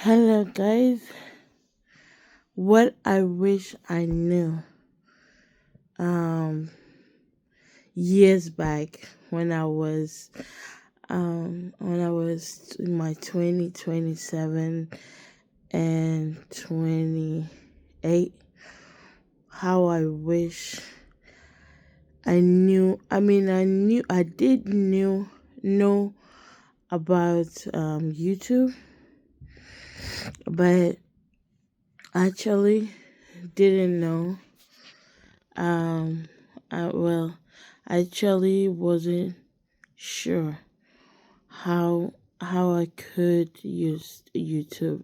Hello, guys. What I wish I knew um years back when I was in my 27 and 28, how I wish I knew. I did know about YouTube, but actually didn't know. Um, I actually wasn't sure how I could use YouTube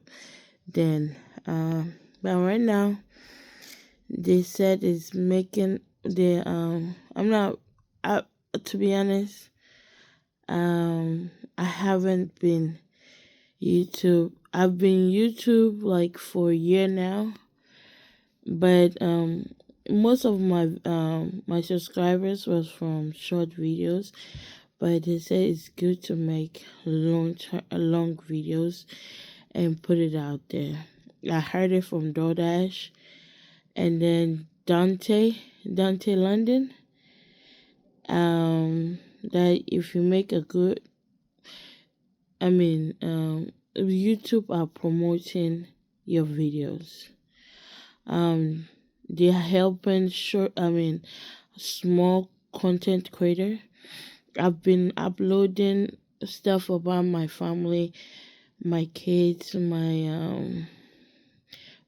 then. But right now they said it's making the I'm not. I, to be honest, I haven't been YouTube. I've been YouTube like for a year now, but most of my subscribers was from short videos, but they say it's good to make long videos and put it out there. I heard it from DoorDash and then Dante London. That if you make a good, YouTube are promoting your videos. Um, they are helping small content creator. I've been uploading stuff about my family, my kids,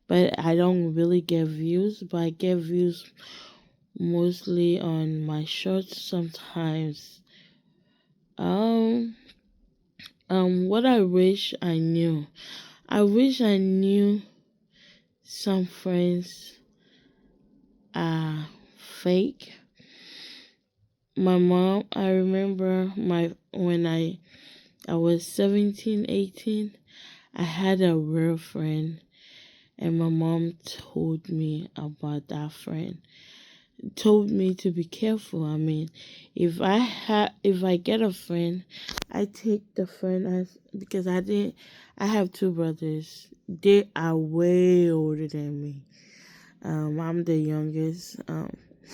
but I don't really get views, but I get views mostly on my shorts sometimes. Um what I wish I knew. I wish I knew some friends are fake. My mom, I remember my when I was 17, 18, I had a real friend and my mom told me about that friend. Told me to be careful. If I get a friend, I take the friend as because I have two brothers. They are way older than me. I'm the youngest.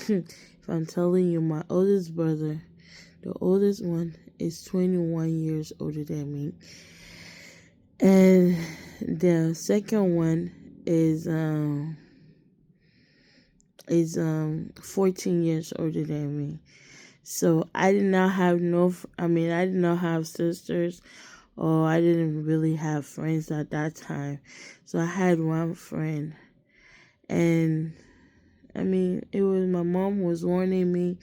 If I'm telling you, my oldest brother, the oldest one, is 21 years older than me, and the second one is 14 years older than me. So I did not have I did not have sisters, or I didn't really have friends at that time. So I had one friend, and it was my mom was warning me.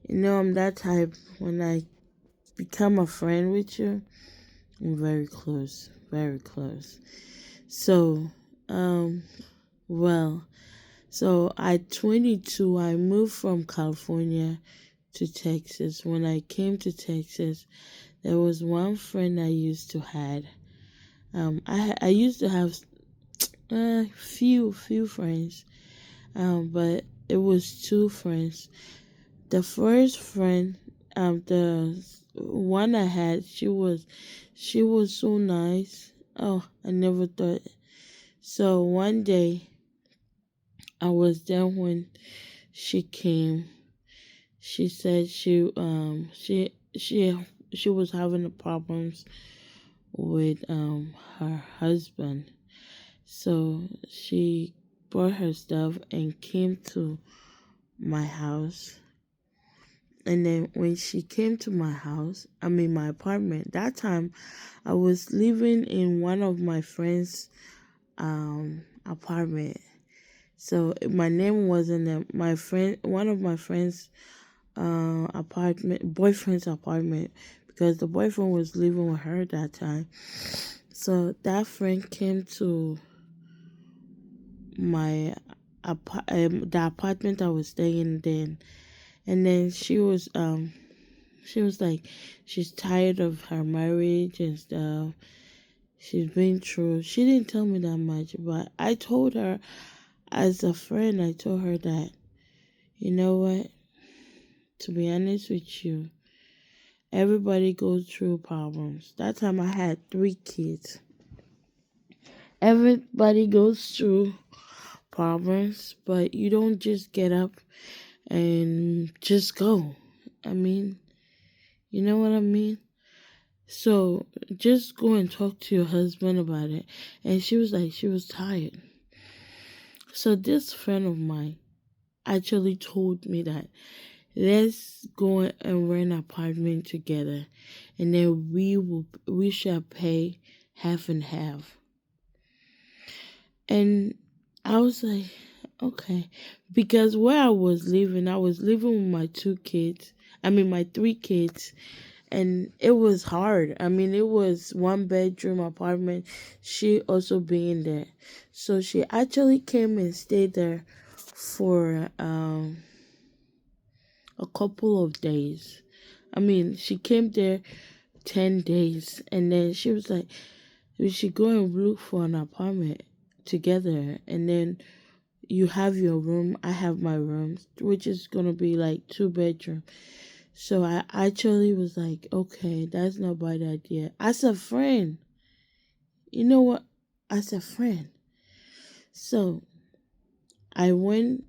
I'm that type. When I become a friend with you, I'm very close, very close. So, um, well, so at 22, I moved from California to Texas. When I came to Texas, there was one friend I used to had. I used to have few friends, but it was two friends. The first friend, the one I had, she was so nice. Oh, I never thought. So one day I was there when she came. She said she was having problems with her husband. So she brought her stuff and came to my house. And then when she came to my house, my apartment, that time I was living in one of my friends' apartment. So my name wasn't my friend, one of my friends' boyfriend's apartment, because the boyfriend was living with her that time. So that friend came to my the apartment I was staying in then, and then she was like she's tired of her marriage and stuff. She's been through. She didn't tell me that much, but I told her as a friend. I told her that, you know what? To be honest with you, everybody goes through problems. That time I had three kids. Everybody goes through problems, but you don't just get up and just go. I mean, you know what I mean? So just go and talk to your husband about it. And she was like, she was tired. So this friend of mine actually told me that let's go and rent an apartment together, and then we shall pay half and half. And I was like, okay, because where I was living with my 2 kids. I mean, my 3 kids, and it was hard. I mean, it was 1 bedroom apartment. She also being there, so she actually came and stayed there for a couple of days. I mean, she came there 10 days, and then she was like, we should go and look for an apartment together, and then you have your room, I have my room, which is gonna be like 2 bedroom. So I actually was like, okay, that's not a bad idea. As a friend, you know what? As a friend. So I went,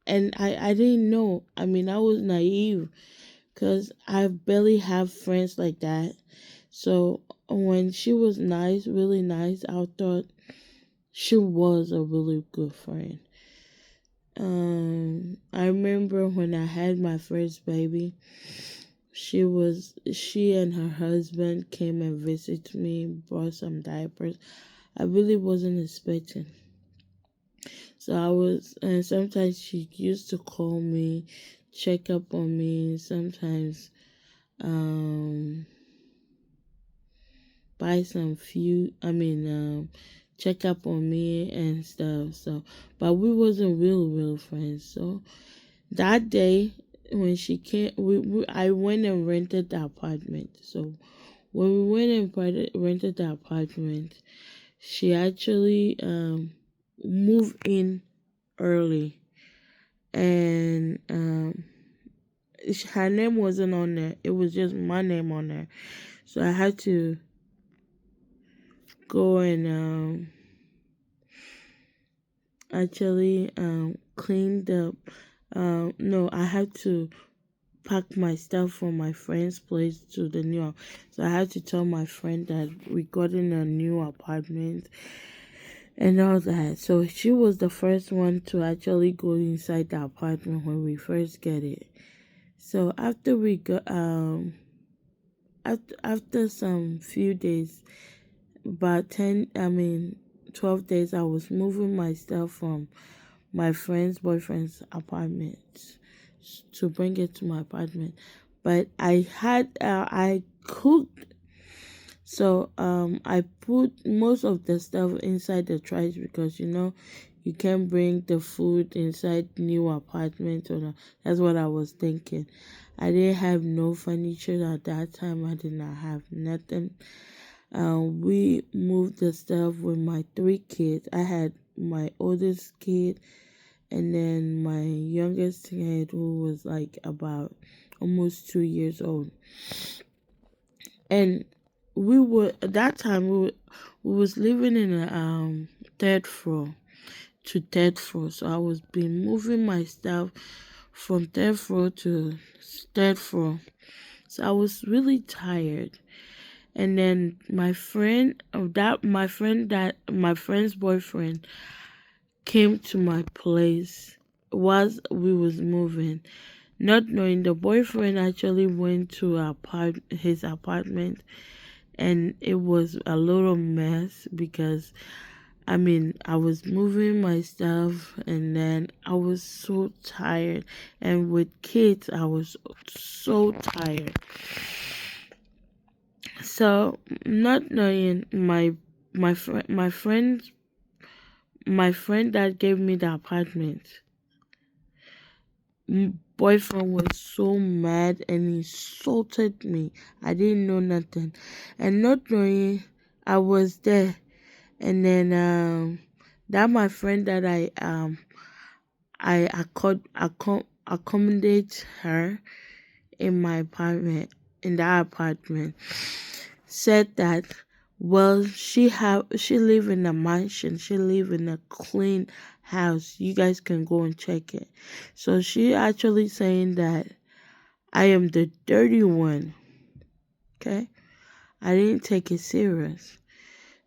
and I didn't know. I mean, I was naive because I barely have friends like that. So when she was nice, really nice, I thought she was a really good friend. I remember when I had my first baby, she and her husband came and visited me, brought some diapers. I really wasn't expecting. So and sometimes she used to call me, check up on me, sometimes um buy some few, check up on me and stuff. So, but we wasn't real friends. So that day when she came, I went and rented the apartment. So when we went and rented the apartment, she actually moved in early, and her name wasn't on there. It was just my name on there. So I had to go and actually cleaned up. No, I had to pack my stuff from my friend's place to the new. So I had to tell my friend that we got in a new apartment and all that. So she was the first one to actually go inside the apartment when we first get it. So after we got after some few days, about 12 days, I was moving my stuff from my friend's boyfriend's apartment to bring it to my apartment. But I cooked, so I put most of the stuff inside the trash because you can't bring the food inside new apartment, or that's what I was thinking. I didn't have no furniture at that time. I did not have nothing. We moved the stuff with my 3 kids. I had my oldest kid, and then my youngest kid, who was like about almost 2 years old. And we were at that time we was living in a third floor to third floor. So I was been moving my stuff from third floor to third floor. So I was really tired. And then my friend's boyfriend came to my place whilst we was moving. Not knowing, the boyfriend actually went to his apartment, and it was a little mess because I was moving my stuff, and then I was so tired, and with kids I was so tired. So not knowing, my friend that gave me the apartment, boyfriend was so mad and insulted me. I didn't know nothing, and not knowing, I was there. And then that my friend that accommodate her in my apartment, in that apartment, said that Well, she live in a mansion. She live in a clean house. You guys can go and check it. So she actually saying that I am the dirty one. Okay? I didn't take it serious.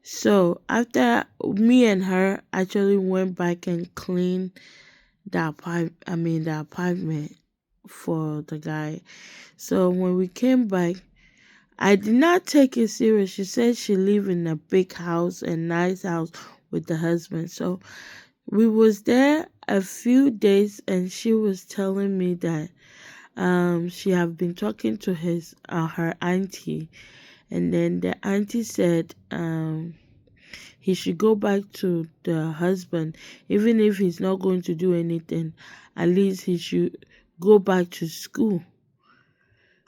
So after me and her actually went back and cleaned the apartment for the guy. So when we came back, I did not take it serious. She said she live in a big house, a nice house with the husband. So we was there a few days, and she was telling me that she have been talking to her auntie, and then the auntie said he should go back to the husband, even if he's not going to do anything. At least he should go back to school.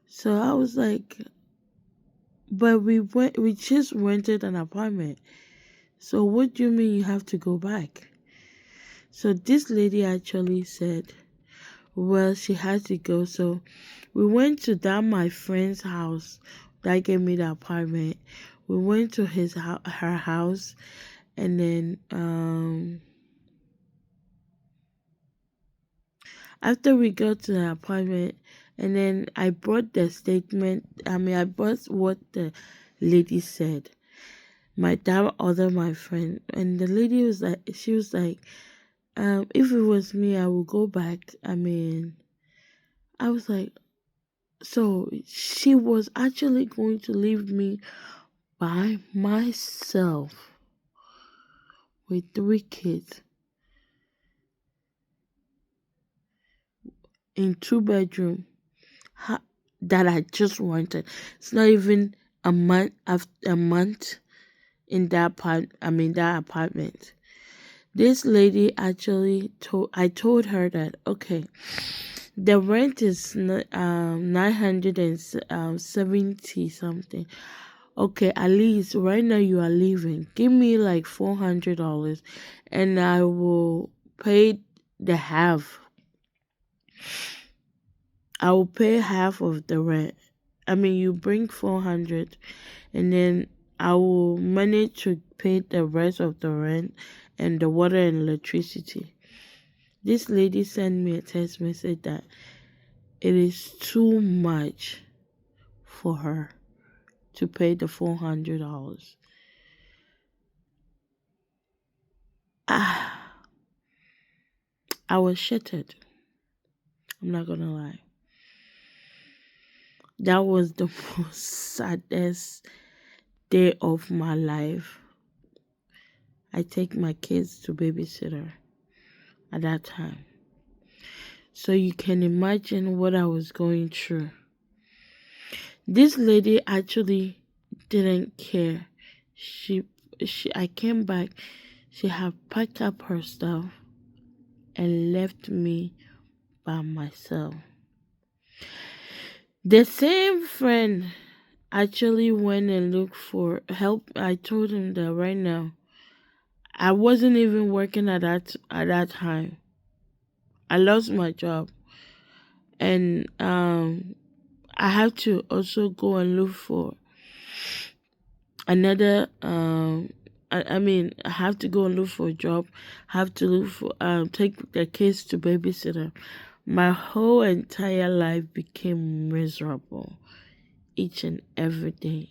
So I was like, but we just rented an apartment. So what do you mean you have to go back? So this lady actually said, well, she had to go. So we went to my friend's house that gave me the apartment. We went to her house, and then after we got to the apartment, and then I brought the statement. I brought what the lady said. My friend, and the lady was like, she was like, if it was me, I would go back. I was like, so she was actually going to leave me by myself with 3 kids in 2 bedroom that I just wanted. It's not even a month after a month in that apartment. This lady actually I told her that, okay, the rent is 970 something. Okay, at least right now you are leaving. Give me like $400, and I will pay the half. I will pay half of the rent. You bring 400, and then I will manage to pay the rest of the rent and the water and electricity. This lady sent me a text message that it is too much for her to pay the $400. I was shattered. I'm not gonna lie. That was the most saddest day of my life. I take my kids to babysitter at that time. So you can imagine what I was going through. This lady actually didn't care. She I came back, she had packed up her stuff and left me by myself. The same friend actually went and looked for help. I told him that right now I wasn't even working at that time. I lost my job, and I have to also go and look for another I have to go and look for a job. Have to look for take the kids to babysitter. My whole entire life became miserable each and every day.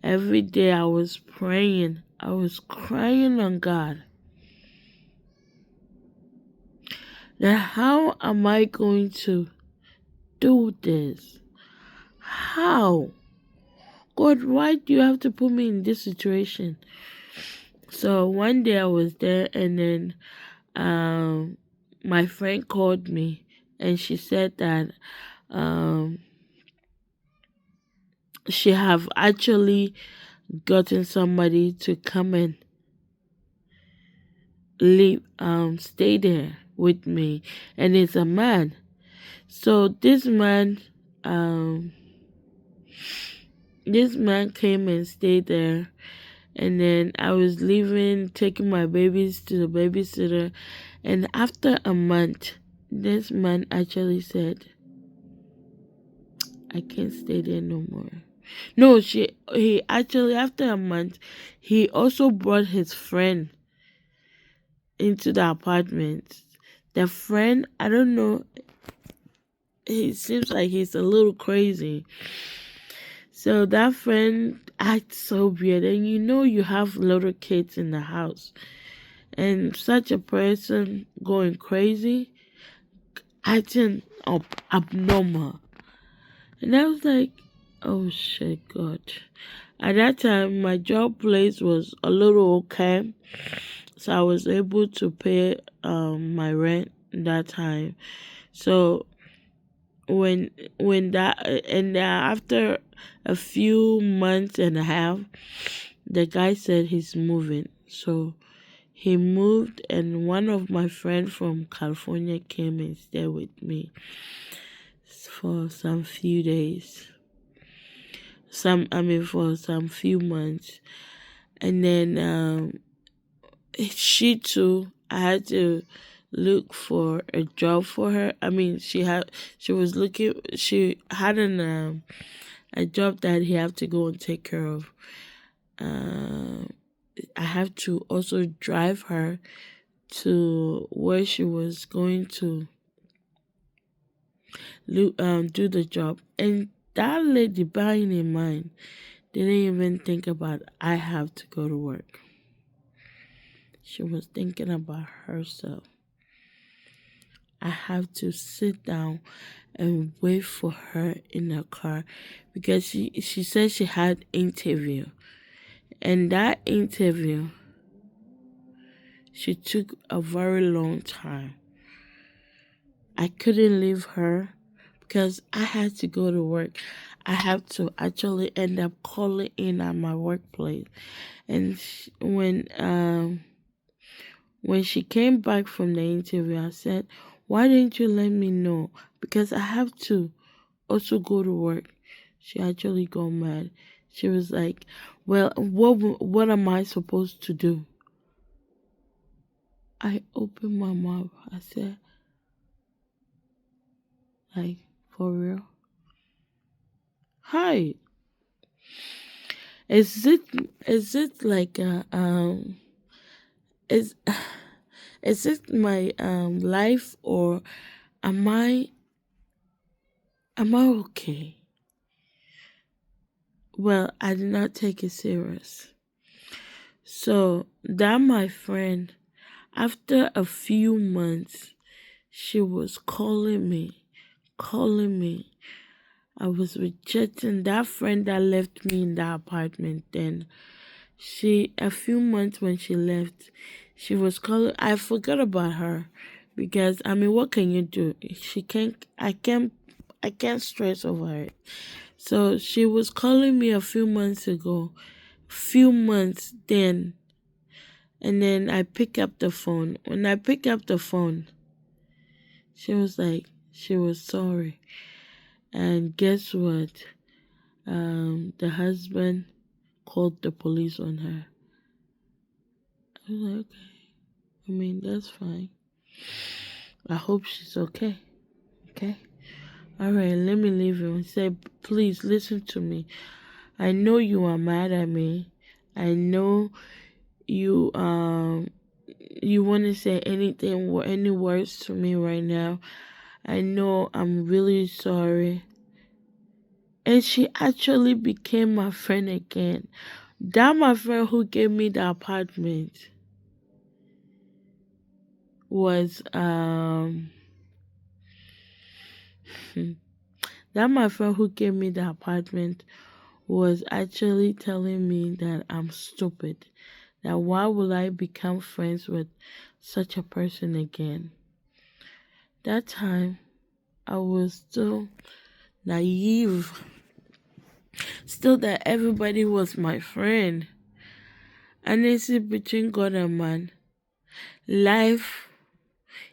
Every day I was praying. I was crying on God that how am I going to do this? How? God, why do you have to put me in this situation? So one day I was there, and then my friend called me, and she said that she have actually gotten somebody to come and live stay there with me, and it's a man. So this man came and stayed there, and then I was leaving, taking my babies to the babysitter, and after a month, this man actually said, I can't stay there no more. No, he actually, after a month, he also brought his friend into the apartment. The friend, I don't know, he seems like he's a little crazy. So that friend acts so weird, and you have little kids in the house, and such a person going crazy, acting abnormal. And I was like, oh shit, God. At that time, my job place was a little okay, so I was able to pay my rent that time. So when that and after a few months and a half, the guy said he's moving. So he moved, and one of my friends from California came and stayed with me for some few days. For some few months. And then she too, I had to look for a job for her. She had a job that he had to go and take care of. I have to also drive her to where she was going to do the job. And that lady, bearing in mind, didn't even think about I have to go to work. She was thinking about herself. I have to sit down and wait for her in the car because she said she had interview. And that interview, she took a very long time. I couldn't leave her because I had to go to work. I have to actually end up calling in at my workplace. And when she came back from the interview, I said, why didn't you let me know? Because I have to also go to work. She actually got mad. She was like, well, what am I supposed to do? I opened my mouth. I said, like, for real? Hi. Is it like is is it my life, or am I okay? Well, I did not take it serious. So that my friend, after a few months, she was calling me, calling me. I was rejecting that friend that left me in that apartment. Then a few months when she left, she was calling. I forgot about her because what can you do? I can't stress over it. So she was calling me a few months ago, few months then, and then I pick up the phone. When I pick up the phone, she was like, she was sorry. And guess what? The husband called the police on her. I was like, okay. That's fine. I hope she's okay. Okay? Alright, let me leave him. He said, please listen to me. I know you are mad at me. I know you you want to say anything or any words to me right now. I know I'm really sorry. And she actually became my friend again. That my friend who gave me the apartment was that my friend who gave me the apartment was actually telling me that I'm stupid. That why would I become friends with such a person again? That time I was still naive. Still that everybody was my friend. And it's between God and man. Life,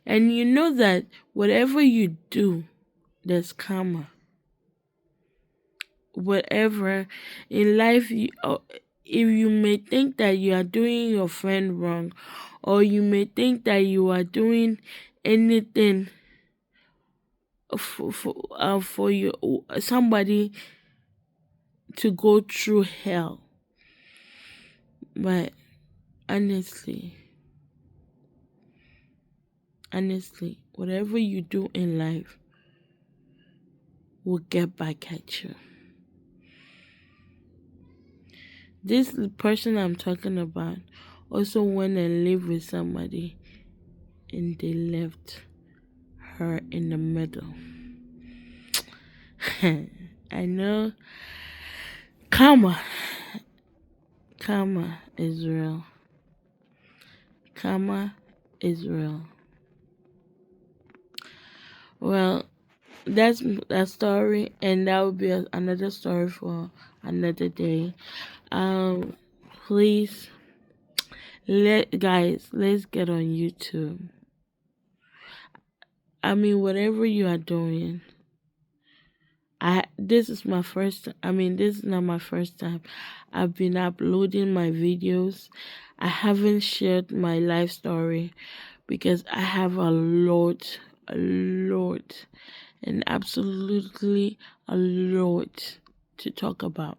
and you know that whatever you do, there's karma. Whatever in life, if you may think that you are doing your friend wrong, or you may think that you are doing anything for you, somebody to go through hell. But honestly, whatever you do in life will get back at you. This person I'm talking about also went and lived with somebody and they left her in the middle. I know karma is real. Karma is real. Well, that's a story, and that will be another story for another day. Please, let's get on YouTube. I mean, whatever you are doing, this is my first. This is not my first time. I've been uploading my videos. I haven't shared my life story because I have a lot, and absolutely a lot to talk about.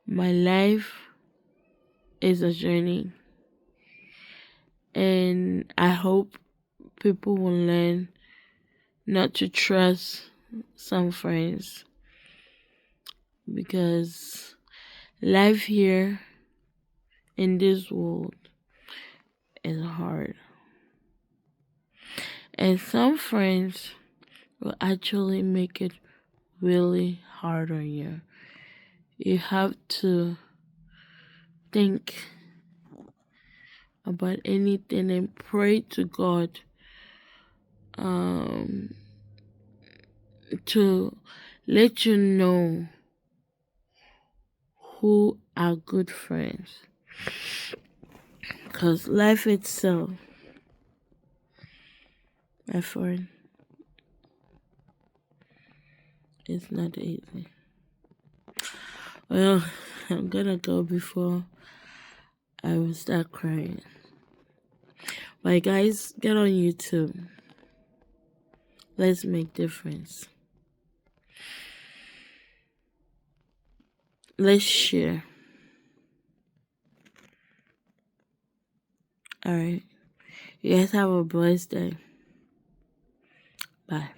My life is a journey, and I hope people will learn not to trust some friends, because life here in this world is hard, and some friends will actually make it really hard on you. You have to think about anything and pray to God to let you know who are good friends, because life itself, my friend, is not easy. Well, I'm gonna go before I will start crying. But guys, get on YouTube. Let's make difference. Let's share. Alright. You guys have a blessed day. Bye.